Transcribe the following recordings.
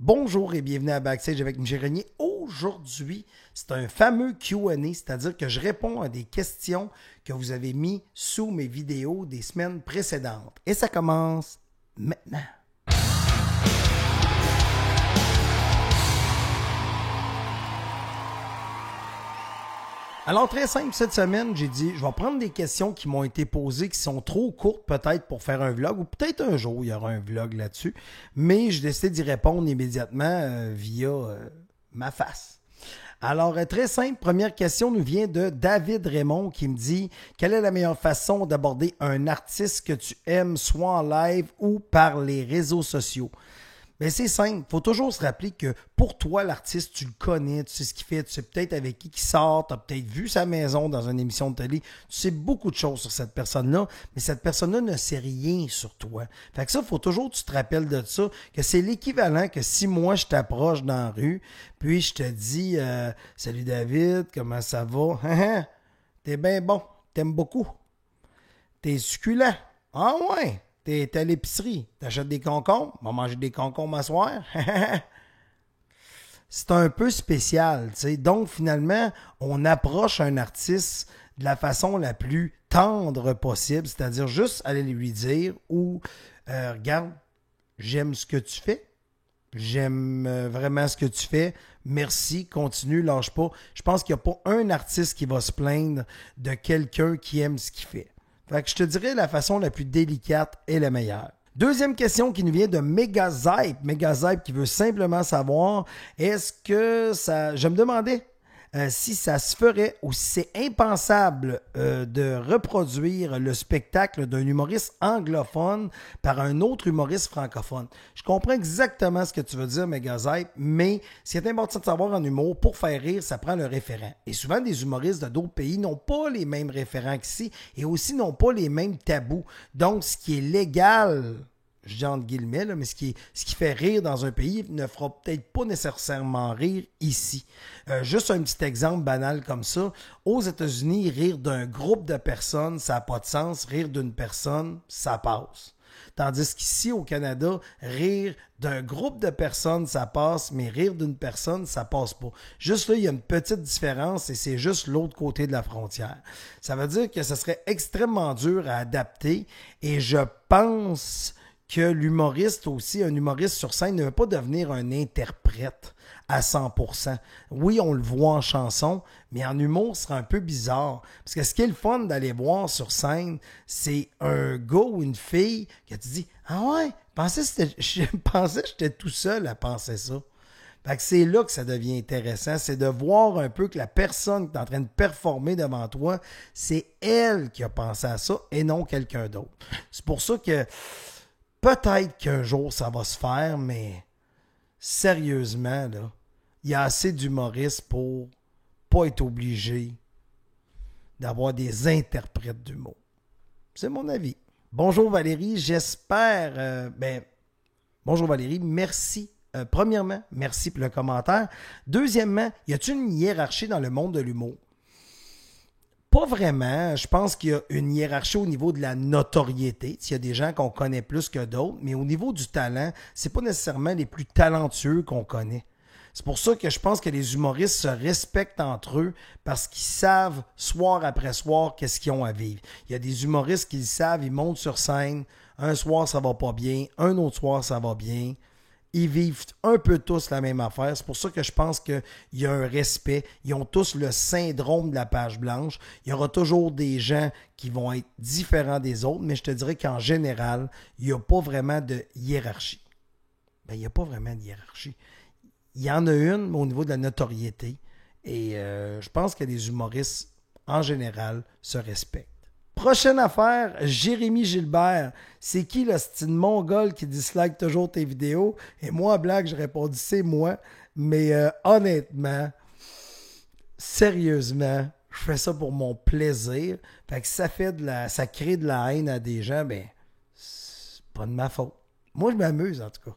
Bonjour et bienvenue à Backstage avec Michel Grenier. Aujourd'hui, c'est un fameux Q&A, c'est-à-dire que je réponds à des questions que vous avez mis sous mes vidéos des semaines précédentes. Et ça commence maintenant. Alors, très simple, cette semaine, j'ai dit, je vais prendre des questions qui m'ont été posées, qui sont trop courtes peut-être pour faire un vlog, ou peut-être un jour, il y aura un vlog là-dessus, mais je décide d'y répondre immédiatement via ma face. Alors, très simple, première question nous vient de David Raymond qui me dit « Quelle est la meilleure façon d'aborder un artiste que tu aimes, soit en live ou par les réseaux sociaux? » Ben c'est simple, il faut toujours se rappeler que pour toi, l'artiste, tu le connais, tu sais ce qu'il fait, tu sais peut-être avec qui il sort, tu as peut-être vu sa maison dans une émission de télé, tu sais beaucoup de choses sur cette personne-là, mais cette personne-là ne sait rien sur toi. Fait que ça, il faut toujours que tu te rappelles de ça, que c'est l'équivalent que si moi, je t'approche dans la rue, puis je te dis « Salut David, comment ça va? T'es bien bon, t'aimes beaucoup. T'es succulent. Ah ouais! T'es à l'épicerie, t'achètes des concombres, on va manger des concombres à soir. » C'est un peu spécial, tu sais. Donc, finalement, on approche un artiste de la façon la plus tendre possible, c'est-à-dire juste aller lui dire ou regarde, j'aime ce que tu fais, j'aime vraiment ce que tu fais, merci, continue, lâche pas. Je pense qu'il n'y a pas un artiste qui va se plaindre de quelqu'un qui aime ce qu'il fait. Fait que je te dirais la façon la plus délicate est la meilleure. Deuxième question qui nous vient de Megazype. Megazype qui veut simplement savoir, est-ce que ça... Je me demandais si ça se ferait ou si c'est impensable de reproduire le spectacle d'un humoriste anglophone par un autre humoriste francophone. Je comprends exactement ce que tu veux dire, Megazype, mais ce qui est important de savoir en humour, pour faire rire, ça prend le référent. Et souvent, des humoristes de d'autres pays n'ont pas les mêmes référents qu'ici et aussi n'ont pas les mêmes tabous. Donc, ce qui est légal... je dis entre guillemets, là, mais ce qui fait rire dans un pays ne fera peut-être pas nécessairement rire ici. Juste un petit exemple banal comme ça. Aux États-Unis, rire d'un groupe de personnes, ça n'a pas de sens. Rire d'une personne, ça passe. Tandis qu'ici, au Canada, rire d'un groupe de personnes, ça passe, mais rire d'une personne, ça passe pas. Juste là, il y a une petite différence et c'est juste l'autre côté de la frontière. Ça veut dire que ce serait extrêmement dur à adapter et je pense... que l'humoriste aussi, un humoriste sur scène ne veut pas devenir un interprète à 100%. Oui, on le voit en chanson, mais en humour, ce serait un peu bizarre. Parce que ce qui est le fun d'aller voir sur scène, c'est un gars ou une fille que tu dis « Ah ouais, je pensais que j'étais tout seul à penser ça. » Fait que c'est là que ça devient intéressant, c'est de voir un peu que la personne qui est en train de performer devant toi, c'est elle qui a pensé à ça et non quelqu'un d'autre. C'est pour ça que peut-être qu'un jour, ça va se faire, mais sérieusement, là, il y a assez d'humoristes pour pas être obligé d'avoir des interprètes d'humour. C'est mon avis. Bonjour Valérie, j'espère... bonjour Valérie, merci. Premièrement, merci pour le commentaire. Deuxièmement, y a-t-il une hiérarchie dans le monde de l'humour? Pas vraiment. Je pense qu'il y a une hiérarchie au niveau de la notoriété. Il y a des gens qu'on connaît plus que d'autres, mais au niveau du talent, c'est pas nécessairement les plus talentueux qu'on connaît. C'est pour ça que je pense que les humoristes se respectent entre eux parce qu'ils savent soir après soir qu'est-ce qu'ils ont à vivre. Il y a des humoristes qui le savent, ils montent sur scène. Un soir, ça va pas bien. Un autre soir, ça va bien. Ils vivent un peu tous la même affaire. C'est pour ça que je pense qu'il y a un respect. Ils ont tous le syndrome de la page blanche. Il y aura toujours des gens qui vont être différents des autres, mais je te dirais qu'en général, il n'y a pas vraiment de hiérarchie. Ben, il n'y a pas vraiment de hiérarchie. Il y en a une, mais au niveau de la notoriété. Et je pense que les humoristes, en général, se respectent. Prochaine affaire, Jérémy Gilbert. C'est qui le style mongol qui dislike toujours tes vidéos? Et moi, blague, j'ai répondu, c'est moi. Mais honnêtement, sérieusement, je fais ça pour mon plaisir. Fait que ça crée de la haine à des gens, ben, c'est pas de ma faute. Moi, je m'amuse en tout cas.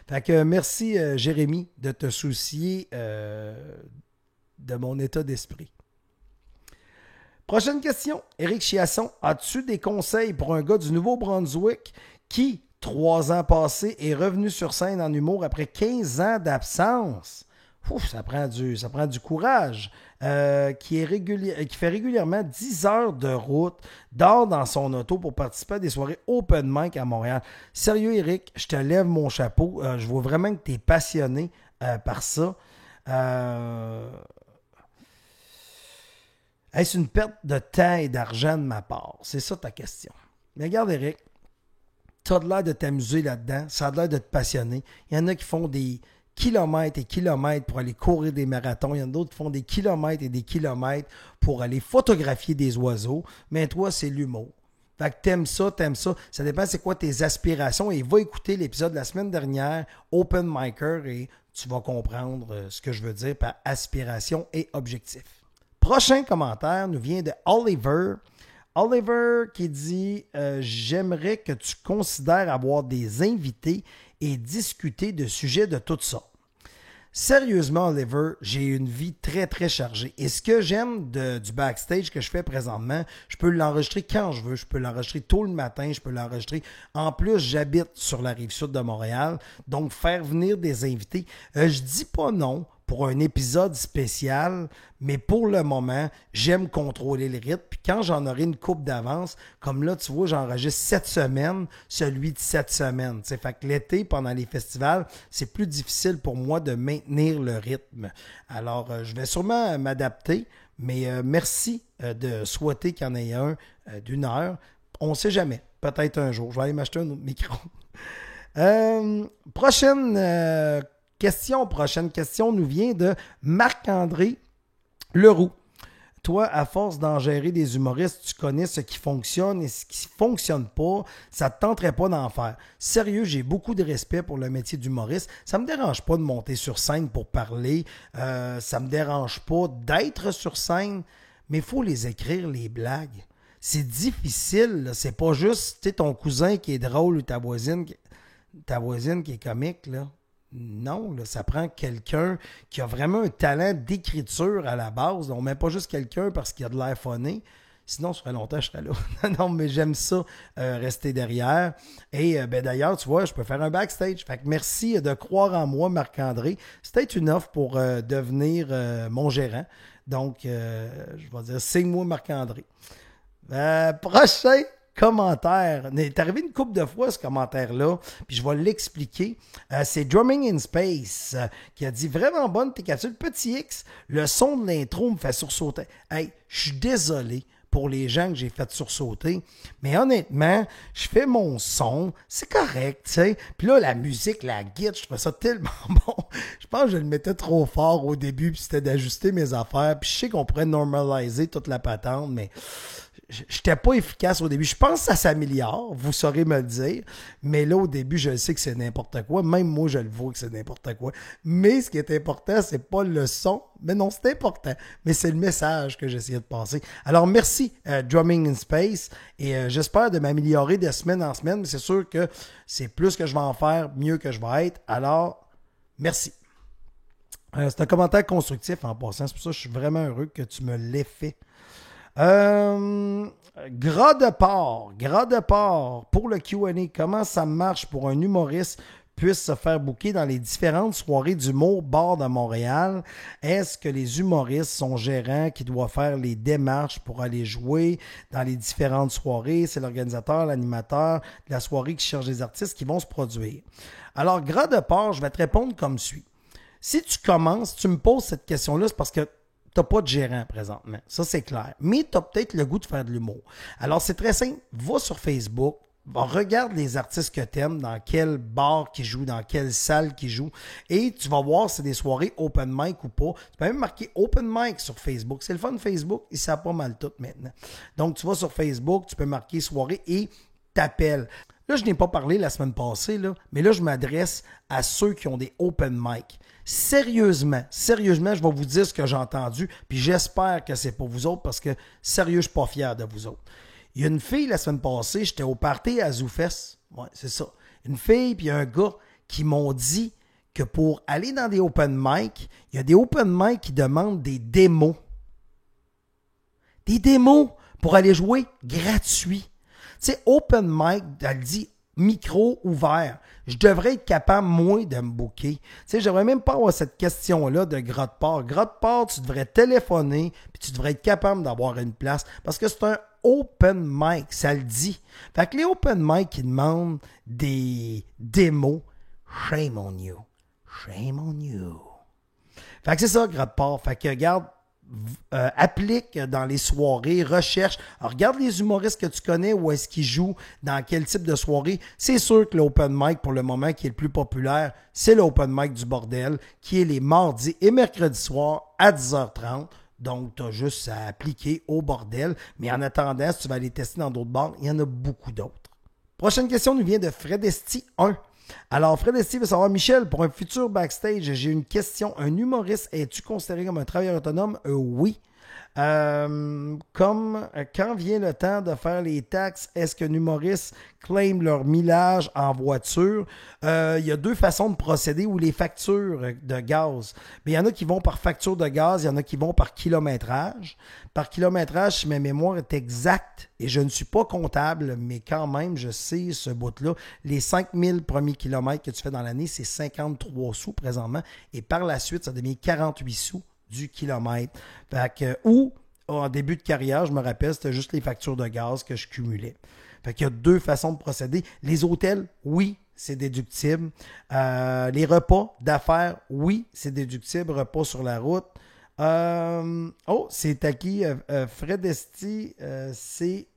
Fait que merci Jérémy de te soucier de mon état d'esprit. Prochaine question. Éric Chiasson, as-tu des conseils pour un gars du Nouveau-Brunswick qui 3 ans passés, est revenu sur scène en humour après 15 ans d'absence. Ouf, ça prend du courage. Qui fait régulièrement 10 heures de route, dort dans son auto pour participer à des soirées open mic à Montréal. Sérieux, Eric, je te lève mon chapeau. Je vois vraiment que tu es passionné par ça. Est-ce une perte de temps et d'argent de ma part? C'est ça ta question. Mais regarde, Eric, tu as l'air de t'amuser là-dedans, ça a l'air de te passionner. Il y en a qui font des kilomètres et kilomètres pour aller courir des marathons. Il y en a d'autres qui font des kilomètres et des kilomètres pour aller photographier des oiseaux. Mais toi, c'est l'humour. Fait que t'aimes ça. Ça dépend c'est quoi tes aspirations. Et va écouter l'épisode de la semaine dernière, Open Micer, et tu vas comprendre ce que je veux dire par aspiration et objectif. Prochain commentaire nous vient de Oliver. Oliver qui dit j'aimerais que tu considères avoir des invités et discuter de sujets de tout ça. Sérieusement, Oliver, j'ai une vie très, très chargée. Et ce que j'aime du backstage que je fais présentement, je peux l'enregistrer quand je veux. Je peux l'enregistrer tôt le matin, je peux l'enregistrer. En plus, j'habite sur la rive sud de Montréal. Donc, faire venir des invités, je dis pas non pour un épisode spécial, mais pour le moment, j'aime contrôler le rythme. Puis quand j'en aurai une coupe d'avance, comme là, tu vois, j'enregistre 7 semaines, celui de 7 semaines. T'sais. Fait que l'été, pendant les festivals, c'est plus difficile pour moi de maintenir le rythme. Alors, je vais sûrement m'adapter, mais merci de souhaiter qu'il y en ait un d'une heure. On ne sait jamais. Peut-être un jour. Je vais aller m'acheter un autre micro. Prochaine question nous vient de Marc-André Leroux. Toi, à force d'en gérer des humoristes, tu connais ce qui fonctionne et ce qui ne fonctionne pas. Ça ne te tenterait pas d'en faire. Sérieux, j'ai beaucoup de respect pour le métier d'humoriste. Ça ne me dérange pas de monter sur scène pour parler. Ça ne me dérange pas d'être sur scène, mais il faut les écrire, les blagues. C'est difficile. Là. C'est pas juste ton cousin qui est drôle ou ta voisine qui est comique, là. Non, là, ça prend quelqu'un qui a vraiment un talent d'écriture à la base. On ne met pas juste quelqu'un parce qu'il a de l'air phoné. Sinon, ça ferait longtemps que je serais là. Non, mais j'aime ça, rester derrière. Et d'ailleurs, tu vois, je peux faire un backstage. Fait que merci de croire en moi, Marc-André. C'est peut-être une offre pour devenir mon gérant. Donc, je vais dire, signe-moi Marc-André. Prochain commentaire. Il est arrivé une couple de fois ce commentaire-là, puis je vais l'expliquer. C'est Drumming in Space qui a dit vraiment bonne tes capsules. Petit X, le son de l'intro me fait sursauter. Hey, je suis désolé pour les gens que j'ai fait sursauter, mais honnêtement, je fais mon son, c'est correct, tu sais. Puis là, la musique, la guitare, je trouve ça tellement bon. Je pense que je le mettais trop fort au début, puis c'était d'ajuster mes affaires. Puis je sais qu'on pourrait normaliser toute la patente, mais j'étais pas efficace au début. Je pense que ça s'améliore, vous saurez me le dire. Mais là, au début, je sais que c'est n'importe quoi. Même moi, je le vois que c'est n'importe quoi. Mais ce qui est important, c'est pas le son. Mais non, c'est important. Mais c'est le message que j'essayais de passer. Alors, merci, Drumming in Space. Et j'espère de m'améliorer de semaine en semaine. Mais c'est sûr que c'est plus que je vais en faire, mieux que je vais être. Alors, merci. C'est un commentaire constructif en passant. C'est pour ça que je suis vraiment heureux que tu me l'aies fait. Gras de porc, pour le Q&A, comment ça marche pour un humoriste puisse se faire booker dans les différentes soirées d'humour bar de Montréal? Est-ce que les humoristes sont gérants qui doivent faire les démarches pour aller jouer dans les différentes soirées? C'est l'organisateur, l'animateur de la soirée qui cherche des artistes qui vont se produire. Alors, gras de porc, je vais te répondre comme suit. Si tu commences, tu me poses cette question-là, c'est parce que tu n'as pas de gérant présentement. Ça, c'est clair. Mais tu as peut-être le goût de faire de l'humour. Alors, c'est très simple. Va sur Facebook. Regarde les artistes que tu aimes, dans quel bar qu'ils jouent, dans quelle salle qu'ils jouent. Et tu vas voir si c'est des soirées open mic ou pas. Tu peux même marquer open mic sur Facebook. C'est le fun de Facebook. Ils savent pas mal tout maintenant. Donc, tu vas sur Facebook, tu peux marquer soirée et t'appelles. Là, je n'ai pas parlé la semaine passée, là, mais là, je m'adresse à ceux qui ont des open mic. Sérieusement, je vais vous dire ce que j'ai entendu, puis j'espère que c'est pour vous autres, parce que, sérieux, je ne suis pas fier de vous autres. Il y a une fille, la semaine passée, j'étais au party à ZooFest. Ouais, c'est ça. Une fille, puis un gars qui m'ont dit que pour aller dans des open mic, il y a des open mic qui demandent des démos. Des démos pour aller jouer gratuit. Tu sais, open mic, elle dit micro ouvert. Je devrais être capable, moins de me booker. Tu sais, je devrais même pas avoir cette question-là de Grotte-Port. Grotte-Port, tu devrais téléphoner, puis tu devrais être capable d'avoir une place, parce que c'est un open mic, ça le dit. Fait que les open mic qui demandent des démos, shame on you. Shame on you. Fait que c'est ça, Grotte-Port. Fait que regarde, applique dans les soirées, recherche. Alors, regarde les humoristes que tu connais, où est-ce qu'ils jouent, dans quel type de soirée. C'est sûr que l'open mic, pour le moment, qui est le plus populaire, c'est l'open mic du bordel, qui est les mardis et mercredis soirs à 10h30. Donc, tu as juste à appliquer au bordel. Mais en attendant, si tu vas aller tester dans d'autres bars, il y en a beaucoup d'autres. Prochaine question nous vient de Fred Esti 1. Alors, Fred Esti veut savoir, Michel, pour un futur backstage, j'ai une question. Un humoriste, es-tu considéré comme un travailleur autonome? Oui. Comme quand vient le temps de faire les taxes, est-ce qu'un humoriste claim leur millage en voiture? Il y a deux façons de procéder, ou les factures de gaz. Mais il y en a qui vont par facture de gaz, il y en a qui vont par kilométrage. Par kilométrage, si ma mémoire est exacte, et je ne suis pas comptable, mais quand même, je sais ce bout-là, les 5000 premiers kilomètres que tu fais dans l'année, c'est 53 sous présentement, et par la suite, ça devient 48 sous du kilomètre. Fait que, ou, en début de carrière, je me rappelle, c'était juste les factures de gaz que je cumulais. Fait qu'il y a deux façons de procéder. Les hôtels, oui, c'est déductible. Les repas d'affaires, oui, c'est déductible. Repas sur la route. C'est à qui? Fred Esti, c'est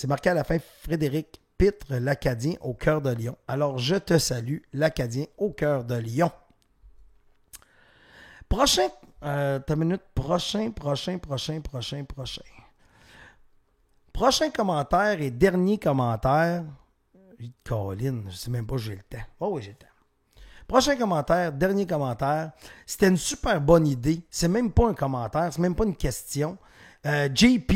marqué à la fin, Frédéric Pitre, l'Acadien au cœur de Lyon. Alors, je te salue, l'Acadien au cœur de Lyon. Prochain commentaire et dernier commentaire. Colin, je sais même pas si j'ai le temps. Oh oui, j'ai le temps. Prochain commentaire, dernier commentaire. C'était une super bonne idée. C'est même pas un commentaire, c'est même pas une question. JP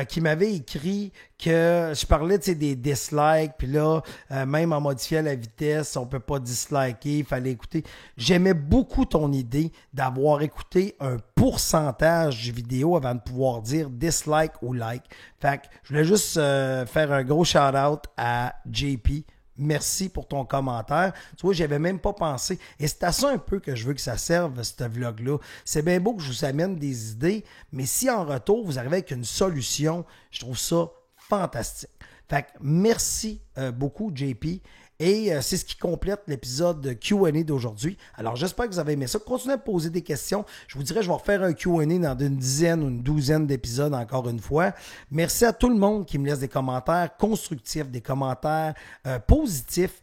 qui m'avait écrit que je parlais des dislikes, puis là, même en modifiant la vitesse, on peut pas disliker, il fallait écouter. J'aimais beaucoup ton idée d'avoir écouté un pourcentage du vidéo avant de pouvoir dire dislike ou like. Fait que je voulais juste faire un gros shout-out à JP. Merci pour ton commentaire. Tu vois, j'avais même pas pensé. Et c'est à ça un peu que je veux que ça serve, ce vlog-là. C'est bien beau que je vous amène des idées, mais si en retour, vous arrivez avec une solution, je trouve ça fantastique. Fait que merci beaucoup, JP. Et c'est ce qui complète l'épisode Q&A d'aujourd'hui. Alors, j'espère que vous avez aimé ça. Continuez à poser des questions. Je vous dirais, je vais refaire un Q&A dans une dizaine ou une douzaine d'épisodes encore une fois. Merci à tout le monde qui me laisse des commentaires constructifs, des commentaires positifs.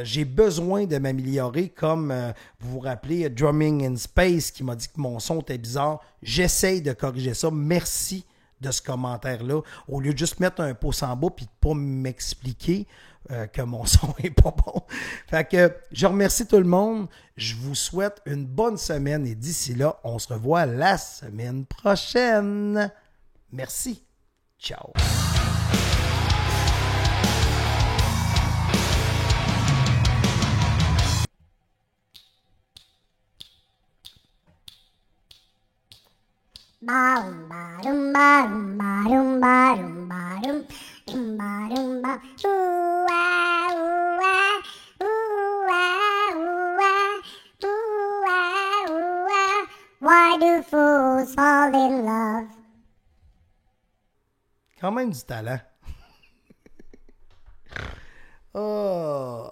J'ai besoin de m'améliorer, comme vous vous rappelez, Drumming in Space qui m'a dit que mon son était bizarre. J'essaye de corriger ça. Merci de ce commentaire-là. Au lieu de juste mettre un pouce en bas et de pas m'expliquer que mon son est pas bon. Fait que je remercie tout le monde. Je vous souhaite une bonne semaine et d'ici là, on se revoit la semaine prochaine. Merci. Ciao. Ba-dum, ba-dum, ba-dum, ba-dum, ba-dum, ba-dum. Ba-dum-ba, ooh-ah, ooh-ah, ooh-ah, ooh-ah, ooh-ah, ooh-ah. Why do fools fall in love? Quand même du talent. Oh.